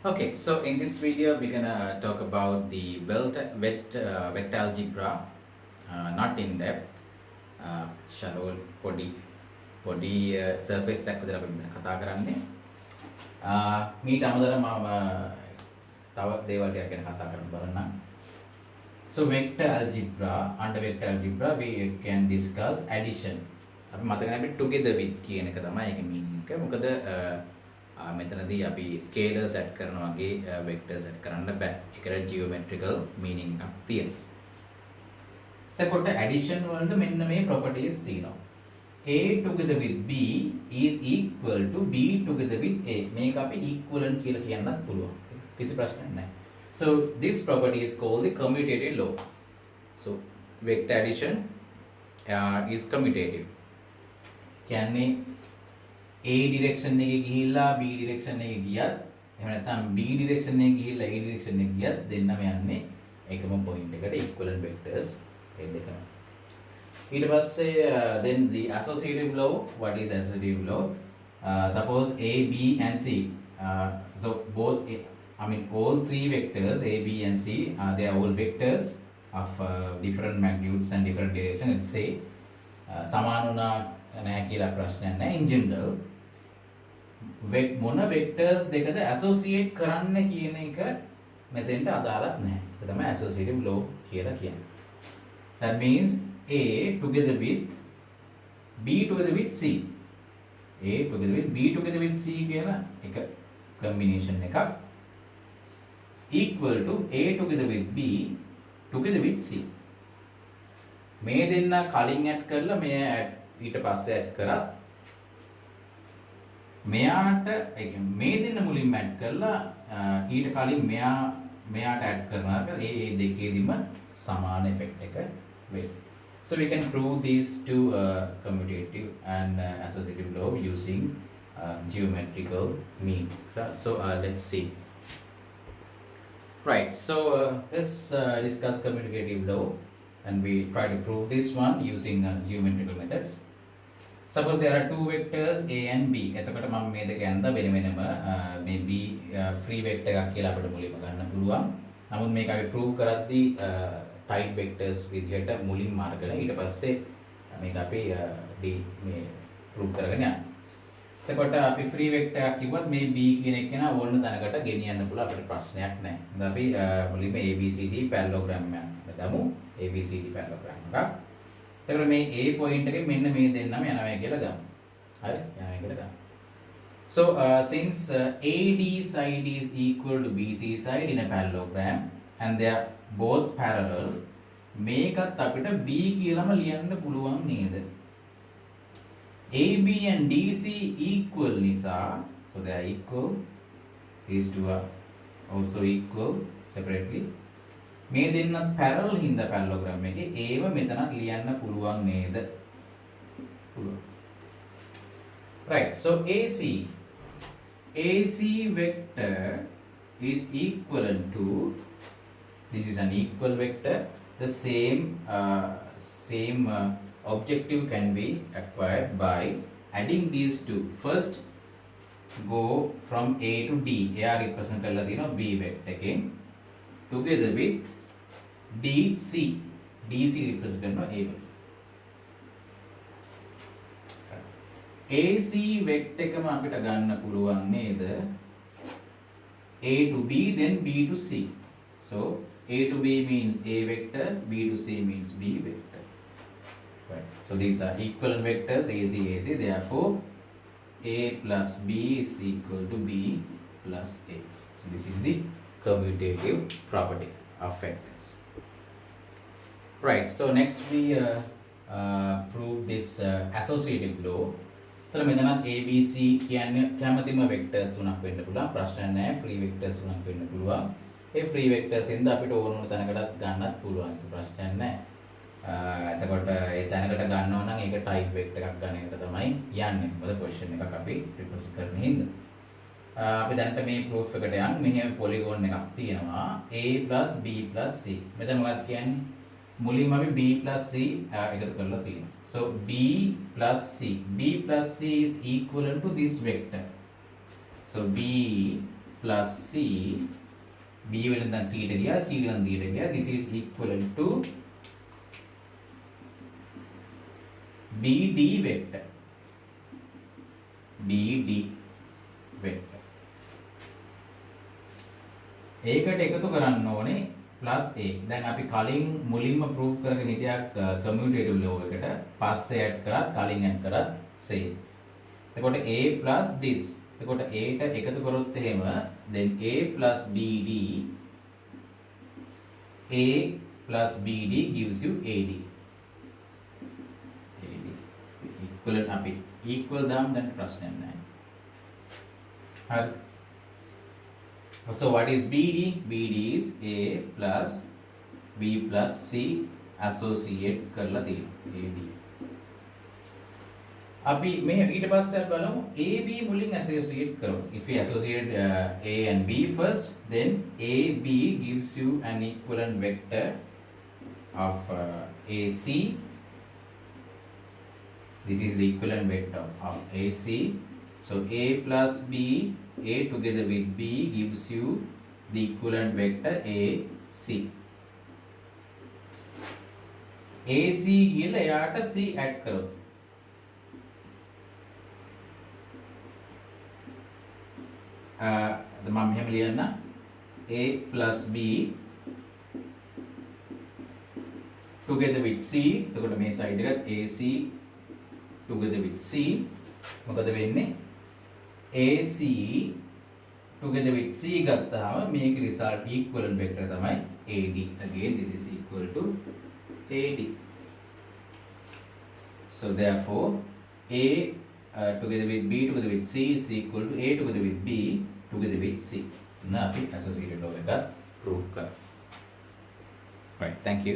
Okay, so in this video, we're gonna talk about the vector algebra, not in depth, shallow body surface එකක් විතර අපි මෙතන කතා කරන්නේ. මීට අමතරව මම තව දේවල් ටිකක් ගැන කතා කරන්න බලන්නම්. So vector algebra, under vector algebra we can discuss addition. අපි මතක නැති together with කියන එක තමයි ඒකේ meaning එක. මොකද මෙතනදී අපි ස්කේලර්ස් ඇඩ් කරනවා වගේ වෙක්ටර්ස් ඇඩ් කරන්න බෑ. ඒකට ජියොමෙට්‍රිකල් මීනින්ග් එකක් තියෙනවා. එතකොට ඇඩිෂන් වලට මෙන්න මේ ප්‍රොපර්ටිස් තියෙනවා. A together with B is equal to B together with A. මේක අපි equivalent කියලා කියන්නත් පුළුවන්. කිසි ප්‍රශ්නයක් නැහැ. So this property is called the commutative law. So vector addition is commutative. කියන්නේ A direction එකේ ගිහිල්ලා B direction එකේ ගියත් එහෙම නැත්නම් B direction එකේ ගිහිල්ලා A direction එකේ ගියත් දෙන්නම යන්නේ එකම point එකට equivalent vectors ඒ දෙකම. ඊට පස්සේ then the associative law. What is associative law? Suppose A, B and C. So both all three vectors A, B and C they are all vectors of different magnitudes and different direction. Let's say සමාන වුණා නැහැ කියලා ප්‍රශ්නයක් නැහැ. In general මොන vectors දෙකද associate කරන්න කියන එක මෙතෙන්ට අදාළක් නැහැ. ඒක තමයි ඇසෝසියේටිව් ලෝ කියලා කියන්නේ. That means A together with B together with C. A together with B together with C කියන එක combination එකක් equal to A together with B together with C. මේ දෙන්න කලින් ඇඩ් කරලා මෙයා ඊට පස්සේ ඇඩ් කරත් මෙයාට ඒ කියන්නේ මේ දෙන්න මුලින්ම ඇඩ් කරලා ඊට කලින් මෙයාට ඇඩ් කරනාක ඒ දෙකේදීම සමාන ඉෆෙක්ට් එක වෙයි. So we can prove these two commutative and associative law using geometrical mean. So let's see. Right. So let's discuss commutative law and we try to prove this one using geometrical methods. Suppose there are two vectors A and B. එතකොට මම මේ දෙක යන්න වෙන වෙනම මේ B free vector එකක් කියලා අපිට මුලින්ම ගන්න පුළුවන්. නමුත් මේක අපි prove කරද්දී tight vectors විදිහට මුලින්ම අරගෙන ඊට පස්සේ මේක අපි මේ prove කරගෙන යනවා. එතකොට අපි free vector එකක් කිව්වත් මේ B කියන එක නා ඕන තැනකට ගෙනියන්න පුළුවන් අපිට ප්‍රශ්නයක් නැහැ. දැන් අපි මුලින්ම ABCD parallelogram එකක් ගමු. ABCD parallelogram එකක්. එතකොට මේ A point එකේ මෙන්න මේ දෙන්නම යනවා කියලා ගමු. හරි? යනවා කියලා ගමු. So since AD side is equal to BC side in a parallelogram and they are both parallel මේකත් අපිට B කියලාම ලියන්න පුළුවන් නේද? AB and DC equal නිසා so they are equal. These two are also equal separately. මේ දෙන්නත් parallel හින්දා parallelogram එකේ ඒව මෙතනත් ලියන්න පුළුවන් නේද? පුළුවන්. Right. So AC vector is equivalent to, this is an equal vector. The same objective can be acquired by adding these two. First go from A to D. A represent කරලා තියෙනවා B vector එකෙන් together with DC. DC represent කරනවා A one. AC vector එකම අපිට ගන්න පුළුවන් නේද? A to B then B to C. So A to B means A vector, B to C means B vector. Right. So these are equivalent vectors AC. Therefore A plus B is equal to B plus A. So this is the commutative property of vectors. Right. So next we prove this associative law. तर මෙතනත් ABC කියන්නේ කැමතිම vectors තුනක් වෙන්න පුළුවන්. ප්‍රශ්න නැහැ. free vectors තුනක් වෙන්න පුළුවන්. ඒ free vectors ඉඳ අපිට ඕන ඕන තැනකටත් ගන්නත් පුළුවන්. ඒක ප්‍රශ්නයක් නැහැ. එතකොට ඒ තැනකට ගන්නවා නම් ඒක type vector එකක් ගන්න එකට තමයි යන්නේ. මොකද position එකක් අපි represent කරන හින්දා. අපි දැනට මේ proof එකට යන් මෙහෙම polygon එකක් තියෙනවා A plus B plus C. මෙතන මොකක්ද කියන්නේ? මුලින්ම අපි B plus C එකතු කරලා තියෙනවා. So B plus C is equivalent to this vector. So B plus C, B වලින් දැන් C ට ගියා, C වලින් D ට ගියා. This is equivalent to BD vector. BD vector. ඒකට එකතු කරන්න ඕනේ plus A. දැන් අපි කලින් මුලින්ම proof කරගෙන හිටියා commutative law එකට. පස්සේ add කරත් කලින් add කරත් same. එතකොට A plus this. එතකොට A ට එකතු කරොත් එහෙම then A plus BD, A plus BD gives you AD. AD. Equivalent අපි equal දාමු දැන් ප්‍රශ්නයක් නැහැ. හරි. So what is BD? BD is A plus B plus C associate කරලා තියෙනවා. AD. අපි මේ ඊට පස්සේ බලමු AB මුලින් associate කරමු. If we associate A and B first, then AB gives you an equivalent vector of AC. This is the equivalent vector of AC. So A plus B, A together with B gives you the equivalent vector AC. AC ගිහලා එයාට C add කරමු. මම මෙහෙම ලියන්න A plus B together with C. එතකොට මේ side එකත් AC together with C මොකද වෙන්නේ? AC together with C ගත්තාම මේක result equivalent vector තමයි AD. Again this is equal to AD. So therefore A together with B together with C is equal to A together with B together with C. Now we associated law එක prove කර. Right, thank you.